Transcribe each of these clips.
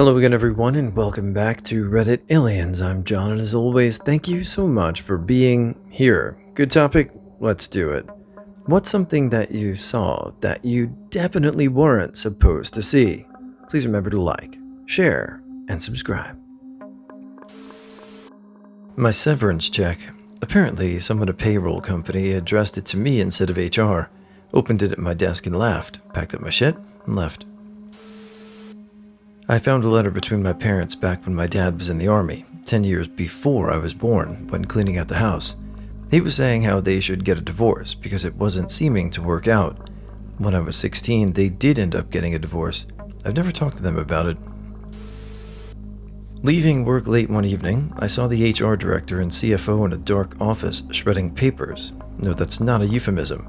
Hello again, everyone, and welcome back to Reddit Aliens. I'm John, and as always, thank you so much for being here. Good topic, let's do it. What's something that you saw that you definitely weren't supposed to see? Please remember to like, share, and subscribe. My severance check. Apparently, someone at a payroll company addressed it to me instead of HR. Opened it at my desk and laughed, packed up my shit, and left. I found a letter between my parents back when my dad was in the army, 10 years before I was born, when cleaning out the house. He was saying how they should get a divorce because it wasn't seeming to work out. When I was 16, they did end up getting a divorce. I've never talked to them about it. Leaving work late one evening, I saw the HR director and CFO in a dark office shredding papers. No, that's not a euphemism.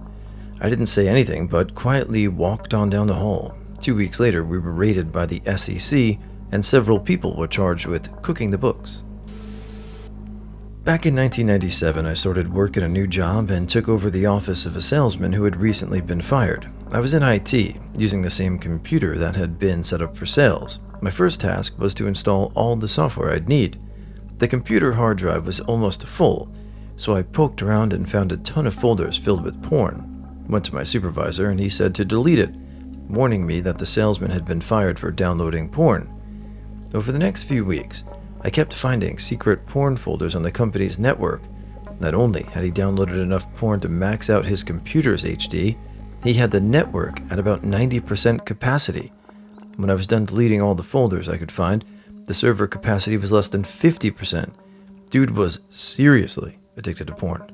I didn't say anything, but quietly walked on down the hall. 2 weeks later, we were raided by the SEC, and several people were charged with cooking the books. Back in 1997, I started work at a new job and took over the office of a salesman who had recently been fired. I was in IT, using the same computer that had been set up for sales. My first task was to install all the software I'd need. The computer hard drive was almost full, so I poked around and found a ton of folders filled with porn. Went to my supervisor and he said to delete it, warning me that the salesman had been fired for downloading porn. Over the next few weeks, I kept finding secret porn folders on the company's network. Not only had he downloaded enough porn to max out his computer's HD, he had the network at about 90% capacity. When I was done deleting all the folders I could find, the server capacity was less than 50%. Dude was seriously addicted to porn.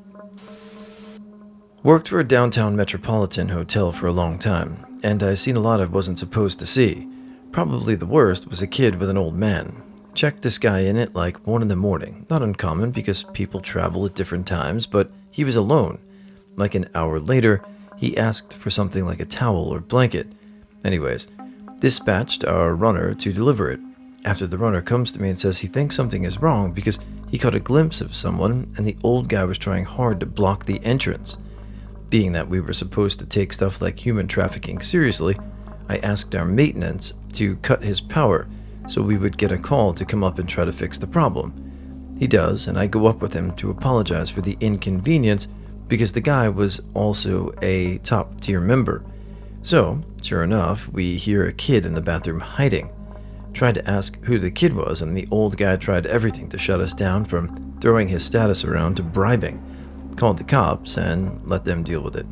Worked for a downtown metropolitan hotel for a long time, and I seen a lot I wasn't supposed to see. Probably the worst was a kid with an old man. Checked this guy in at like 1 in the morning. Not uncommon because people travel at different times, but he was alone. Like an hour later, he asked for something like a towel or blanket. Anyways, dispatched our runner to deliver it. After the runner comes to me and says he thinks something is wrong because he caught a glimpse of someone and the old guy was trying hard to block the entrance. Being that we were supposed to take stuff like human trafficking seriously, I asked our maintenance to cut his power so we would get a call to come up and try to fix the problem. He does, and I go up with him to apologize for the inconvenience because the guy was also a top-tier member. So, sure enough, we hear a kid in the bathroom hiding. Tried to ask who the kid was, and the old guy tried everything to shut us down, from throwing his status around to bribing. Called the cops and let them deal with it.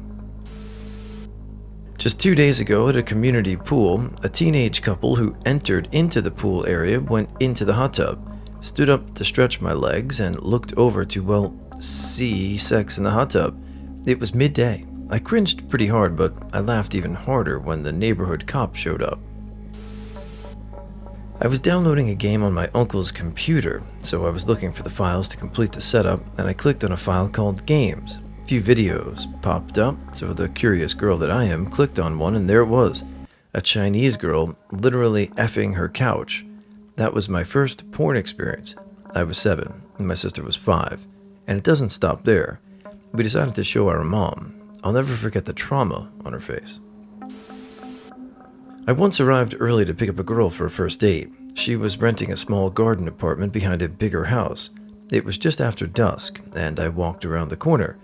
Just 2 days ago at a community pool, a teenage couple who entered into the pool area went into the hot tub, stood up to stretch my legs, and looked over to, see sex in the hot tub. It was midday. I cringed pretty hard, but I laughed even harder when the neighborhood cop showed up. I was downloading a game on my uncle's computer, so I was looking for the files to complete the setup, and I clicked on a file called Games. A few videos popped up, so the curious girl that I am clicked on one, and there it was. A Chinese girl literally effing her couch. That was my first porn experience. I was 7, and my sister was 5. And it doesn't stop there. We decided to show our mom. I'll never forget the trauma on her face. I once arrived early to pick up a girl for a first date. She was renting a small garden apartment behind a bigger house. It was just after dusk, and I walked around the corner.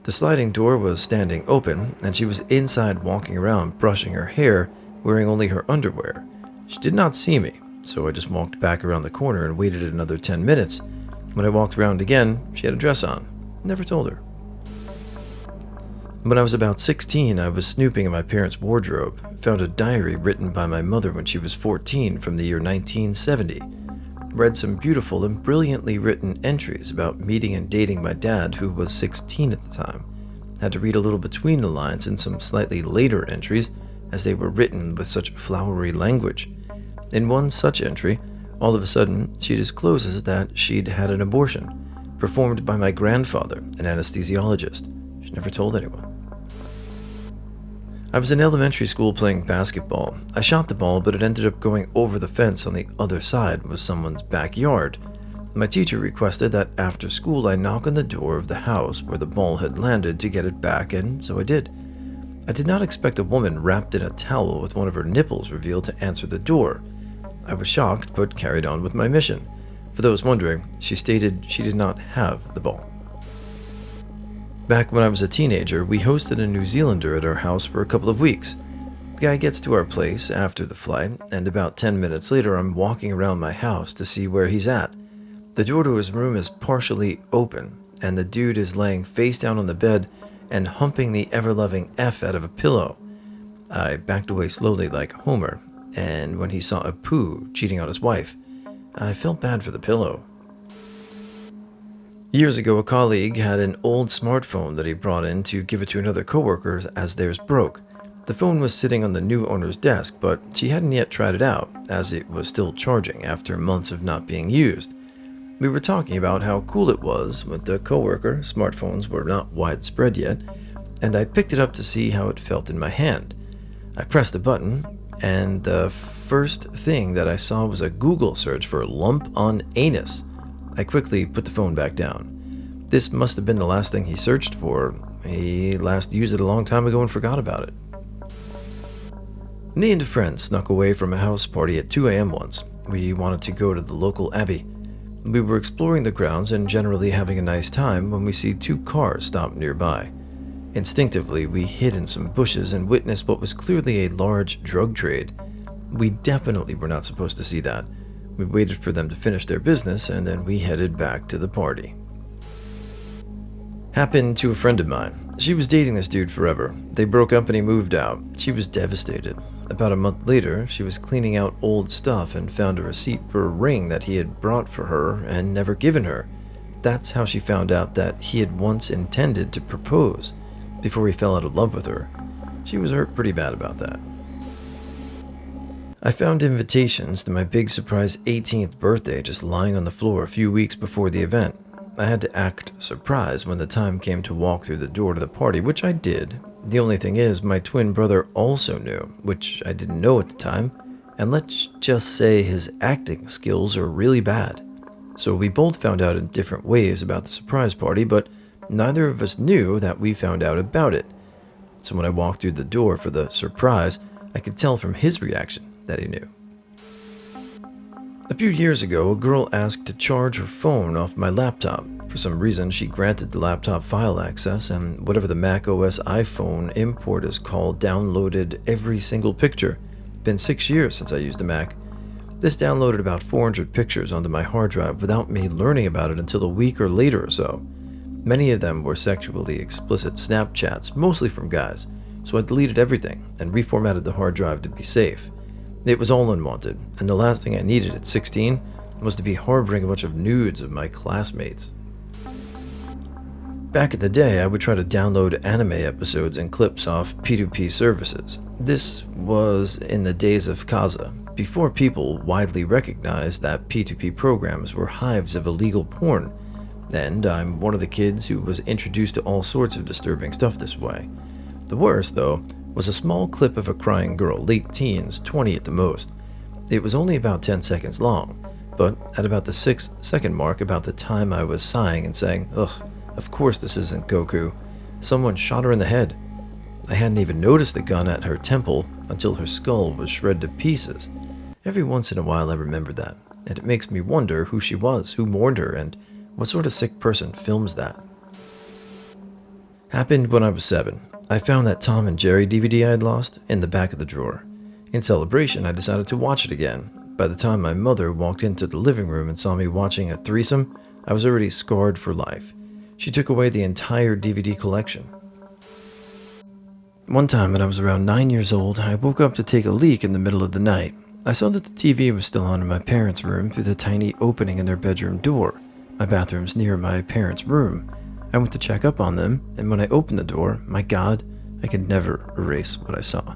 The sliding door was standing open, and she was inside walking around brushing her hair, wearing only her underwear. She did not see me, so I just walked back around the corner and waited another 10 minutes. When I walked around again, she had a dress on. Never told her. When I was about 16, I was snooping in my parents' wardrobe, found a diary written by my mother when she was 14 from the year 1970. Read some beautiful and brilliantly written entries about meeting and dating my dad, who was 16 at the time. Had to read a little between the lines in some slightly later entries, as they were written with such flowery language. In one such entry, all of a sudden, she discloses that she'd had an abortion, performed by my grandfather, an anesthesiologist. She never told anyone. I was in elementary school playing basketball. I shot the ball, but it ended up going over the fence on the other side of someone's backyard. My teacher requested that after school I knock on the door of the house where the ball had landed to get it back, and so I did. I did not expect a woman wrapped in a towel with one of her nipples revealed to answer the door. I was shocked, but carried on with my mission. For those wondering, she stated she did not have the ball. Back when I was a teenager, we hosted a New Zealander at our house for a couple of weeks. The guy gets to our place after the flight, and about 10 minutes later I'm walking around my house to see where he's at. The door to his room is partially open, and the dude is laying face down on the bed and humping the ever-loving F out of a pillow. I backed away slowly like Homer, and when he saw a poo cheating on his wife, I felt bad for the pillow. Years ago, a colleague had an old smartphone that he brought in to give it to another coworker as theirs broke. The phone was sitting on the new owner's desk, but she hadn't yet tried it out, as it was still charging after months of not being used. We were talking about how cool it was with the coworker. Smartphones were not widespread yet, and I picked it up to see how it felt in my hand. I pressed a button, and the first thing that I saw was a Google search for lump on anus. I quickly put the phone back down. This must have been the last thing he searched for. He last used it a long time ago and forgot about it. Me and a friend snuck away from a house party at 2 a.m. once. We wanted to go to the local abbey. We were exploring the grounds and generally having a nice time when we see 2 cars stop nearby. Instinctively, we hid in some bushes and witnessed what was clearly a large drug trade. We definitely were not supposed to see that. We waited for them to finish their business, and then we headed back to the party. Happened to a friend of mine. She was dating this dude forever. They broke up and he moved out. She was devastated. About a month later, she was cleaning out old stuff and found a receipt for a ring that he had brought for her and never given her. That's how she found out that he had once intended to propose before he fell out of love with her. She was hurt pretty bad about that. I found invitations to my big surprise 18th birthday just lying on the floor a few weeks before the event. I had to act surprised when the time came to walk through the door to the party, which I did. The only thing is, my twin brother also knew, which I didn't know at the time, and let's just say his acting skills are really bad. So we both found out in different ways about the surprise party, but neither of us knew that we found out about it. So when I walked through the door for the surprise, I could tell from his reaction that he knew. A few years ago, a girl asked to charge her phone off my laptop. For some reason, she granted the laptop file access, and whatever the Mac OS iPhone import is called downloaded every single picture. Been 6 years since I used the Mac. This downloaded about 400 pictures onto my hard drive without me learning about it until a week or later or so. Many of them were sexually explicit Snapchats, mostly from guys, so I deleted everything and reformatted the hard drive to be safe. It was all unwanted, and the last thing I needed at 16 was to be harboring a bunch of nudes of my classmates. Back in the day, I would try to download anime episodes and clips off P2P services. This was in the days of Kazaa, before people widely recognized that P2P programs were hives of illegal porn, and I'm one of the kids who was introduced to all sorts of disturbing stuff this way. The worst, though, was a small clip of a crying girl, late teens, 20 at the most. It was only about 10 seconds long, but at about the 6-second mark, about the time I was sighing and saying, "Ugh, of course this isn't Goku," someone shot her in the head. I hadn't even noticed the gun at her temple until her skull was shredded to pieces. Every once in a while I remember that, and it makes me wonder who she was, who mourned her, and what sort of sick person films that. Happened when I was 7. I found that Tom and Jerry DVD I had lost in the back of the drawer. In celebration, I decided to watch it again. By the time my mother walked into the living room and saw me watching a threesome, I was already scarred for life. She took away the entire DVD collection. One time when I was around 9 years old, I woke up to take a leak in the middle of the night. I saw that the TV was still on in my parents' room through the tiny opening in their bedroom door. My bathroom's near my parents' room. I went to check up on them, and when I opened the door, my God, I could never erase what I saw.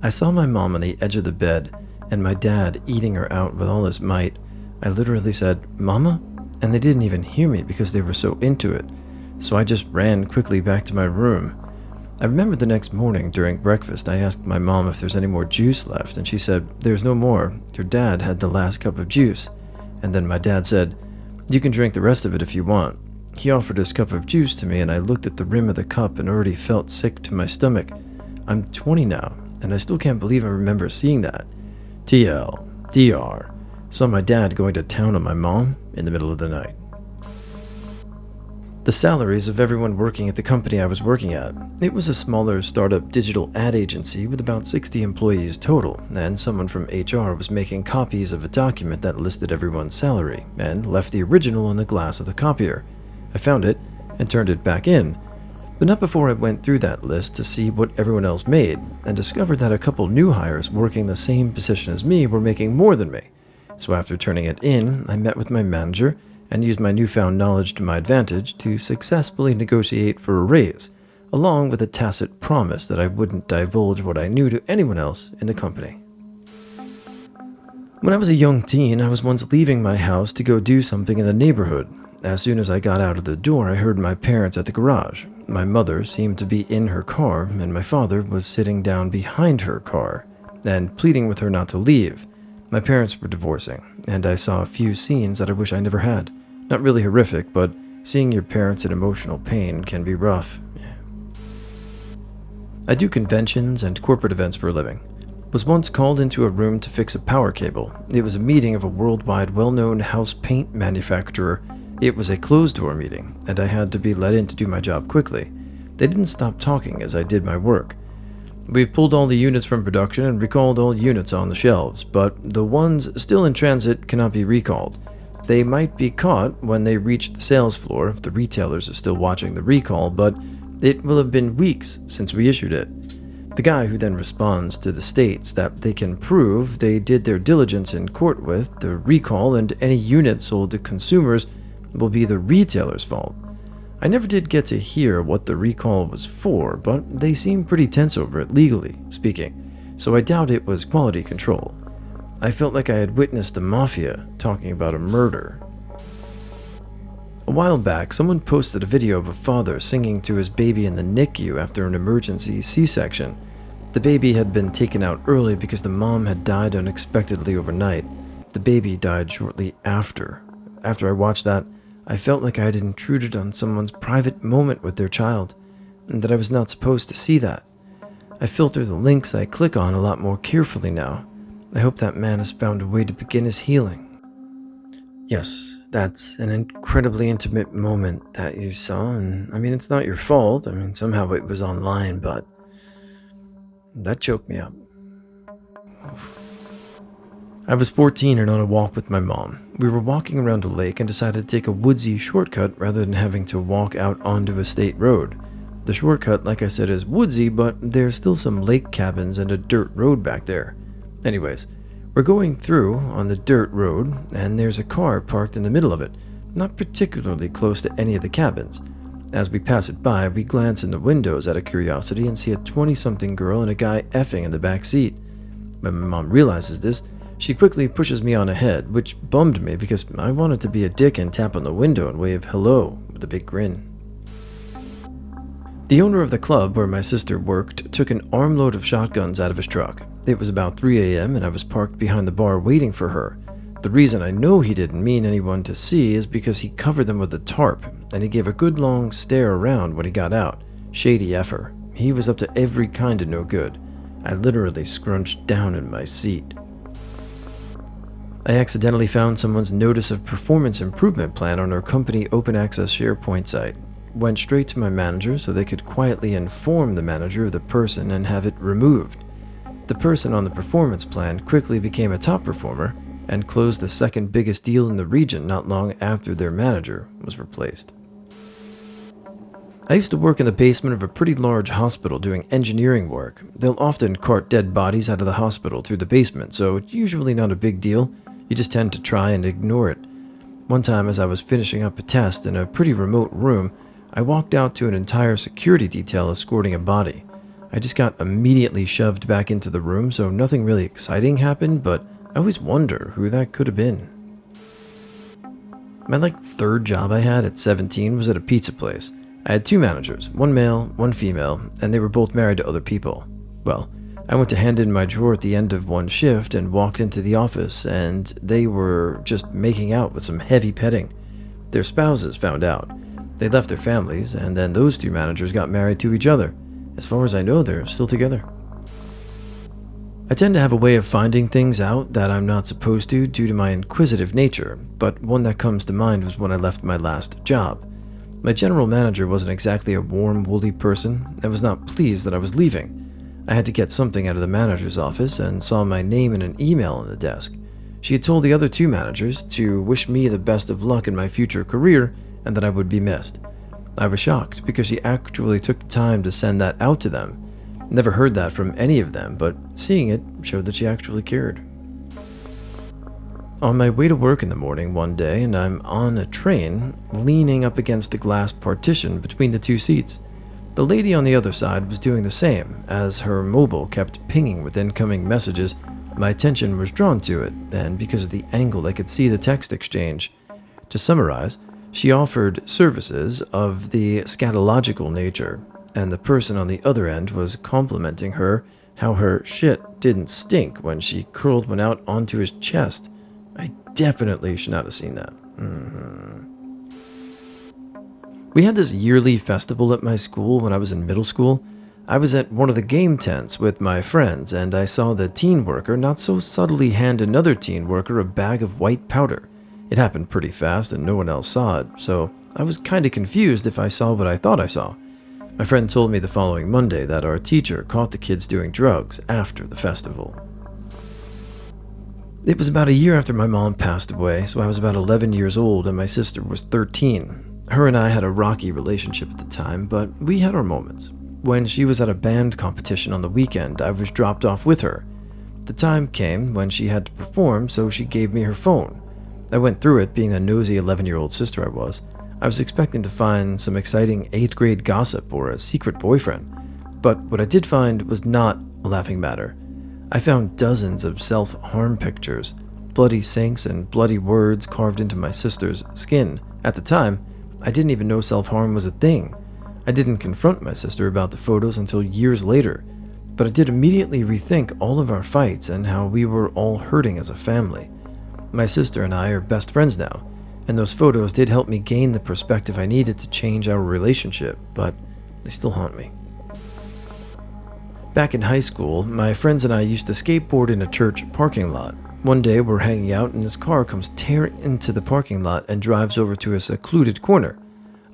I saw my mom on the edge of the bed, and my dad eating her out with all his might. I literally said, "Mama?" And they didn't even hear me because they were so into it. So I just ran quickly back to my room. I remember the next morning during breakfast, I asked my mom if there's any more juice left, and she said, "There's no more. Your dad had the last cup of juice." And then my dad said, "You can drink the rest of it if you want." He offered his cup of juice to me, and I looked at the rim of the cup and already felt sick to my stomach. I'm 20 now, and I still can't believe I remember seeing that. TL, DR. Saw my dad going to town on my mom in the middle of the night. The salaries of everyone working at the company I was working at. It was a smaller startup digital ad agency with about 60 employees total, and someone from HR was making copies of a document that listed everyone's salary and left the original on the glass of the copier. I found it and turned it back in, but not before I went through that list to see what everyone else made, and discovered that a couple new hires working the same position as me were making more than me. So after turning it in, I met with my manager and used my newfound knowledge to my advantage to successfully negotiate for a raise, along with a tacit promise that I wouldn't divulge what I knew to anyone else in the company. When I was a young teen, I was once leaving my house to go do something in the neighborhood. As soon as I got out of the door, I heard my parents at the garage. My mother seemed to be in her car, and my father was sitting down behind her car and pleading with her not to leave. My parents were divorcing, and I saw a few scenes that I wish I never had. Not really horrific, but seeing your parents in emotional pain can be rough. I do conventions and corporate events for a living. Was once called into a room to fix a power cable. It was a meeting of a worldwide well-known house paint manufacturer. It was a closed-door meeting, and I had to be let in to do my job quickly. They didn't stop talking as I did my work. We've pulled all the units from production and recalled all units on the shelves, but the ones still in transit cannot be recalled. They might be caught when they reach the sales floor if the retailers are still watching the recall, but it will have been weeks since we issued it. The guy who then responds to the states that they can prove they did their diligence in court with the recall, and any units sold to consumers will be the retailer's fault. I never did get to hear what the recall was for, but they seemed pretty tense over it, legally speaking, so I doubt it was quality control. I felt like I had witnessed the mafia talking about a murder. A while back, someone posted a video of a father singing to his baby in the NICU after an emergency C-section. The baby had been taken out early because the mom had died unexpectedly overnight. The baby died shortly after. After I watched that, I felt like I had intruded on someone's private moment with their child, and that I was not supposed to see that. I filter the links I click on a lot more carefully now. I hope that man has found a way to begin his healing. Yes, that's an incredibly intimate moment that you saw, and it's not your fault. Somehow it was online, but that choked me up. I was 14 and on a walk with my mom. We were walking around a lake and decided to take a woodsy shortcut rather than having to walk out onto a state road. The shortcut, like I said, is woodsy, but there's still some lake cabins and a dirt road back there. Anyways, we're going through on the dirt road, and there's a car parked in the middle of it, not particularly close to any of the cabins. As we pass it by, we glance in the windows out of curiosity and see a 20-something girl and a guy effing in the back seat. When my mom realizes this, she quickly pushes me on ahead, which bummed me because I wanted to be a dick and tap on the window and wave hello with a big grin. The owner of the club where my sister worked took an armload of shotguns out of his truck. It was about 3 a.m. and I was parked behind the bar waiting for her. The reason I know he didn't mean anyone to see is because he covered them with a tarp, and he gave a good long stare around when he got out. Shady effer. He was up to every kind of no good. I literally scrunched down in my seat. I accidentally found someone's notice of performance improvement plan on our company open access SharePoint site. Went straight to my manager so they could quietly inform the manager of the person and have it removed. The person on the performance plan quickly became a top performer and closed the second biggest deal in the region not long after their manager was replaced. I used to work in the basement of a pretty large hospital doing engineering work. They'll often cart dead bodies out of the hospital through the basement, so it's usually not a big deal. You just tend to try and ignore it. One time, as I was finishing up a test in a pretty remote room, I walked out to an entire security detail escorting a body. I just got immediately shoved back into the room, so nothing really exciting happened, but I always wonder who that could have been. My third job I had at 17 was at a pizza place. I had 2 managers, one male, one female, and they were both married to other people. Well, I went to hand in my drawer at the end of one shift and walked into the office, and they were just making out with some heavy petting. Their spouses found out. They left their families, and then those 2 managers got married to each other. As far as I know, they're still together. I tend to have a way of finding things out that I'm not supposed to due to my inquisitive nature, but one that comes to mind was when I left my last job. My general manager wasn't exactly a warm, woolly person and was not pleased that I was leaving. I had to get something out of the manager's office and saw my name in an email on the desk. She had told the other two managers to wish me the best of luck in my future career and that I would be missed. I was shocked because she actually took the time to send that out to them. Never heard that from any of them, but seeing it showed that she actually cared. On my way to work in the morning one day, and I'm on a train, leaning up against a glass partition between the two seats. The lady on the other side was doing the same. As her mobile kept pinging with incoming messages, my attention was drawn to it, and because of the angle I could see the text exchange. To summarize, she offered services of the scatological nature, and the person on the other end was complimenting her how her shit didn't stink when she curled one out onto his chest. I definitely should not have seen that. We had this yearly festival at my school when I was in middle school. I was at one of the game tents with my friends, and I saw the teen worker not so subtly hand another teen worker a bag of white powder. It happened pretty fast and no one else saw it, so I was kinda confused if I saw what I thought I saw. My friend told me the following Monday that our teacher caught the kids doing drugs after the festival. It was about a year after my mom passed away, so I was about 11 years old and my sister was 13. Her and I had a rocky relationship at the time, but we had our moments. When she was at a band competition on the weekend, I was dropped off with her. The time came when she had to perform, so she gave me her phone. I went through it, being the nosy 11-year-old sister I was. I was expecting to find some exciting 8th grade gossip or a secret boyfriend, but what I did find was not a laughing matter. I found dozens of self-harm pictures, bloody sinks and bloody words carved into my sister's skin. At the time, I didn't even know self-harm was a thing. I didn't confront my sister about the photos until years later, but I did immediately rethink all of our fights and how we were all hurting as a family. My sister and I are best friends now, and those photos did help me gain the perspective I needed to change our relationship, but they still haunt me. Back in high school, my friends and I used to skateboard in a church parking lot. One day we're hanging out and this car comes tearing into the parking lot and drives over to a secluded corner.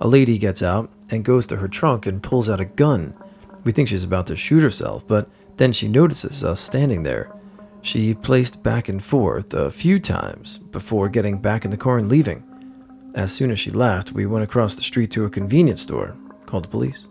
A lady gets out and goes to her trunk and pulls out a gun. We think she's about to shoot herself, but then she notices us standing there. She paced back and forth a few times before getting back in the car and leaving. As soon as she left, we went across the street to a convenience store, called the police.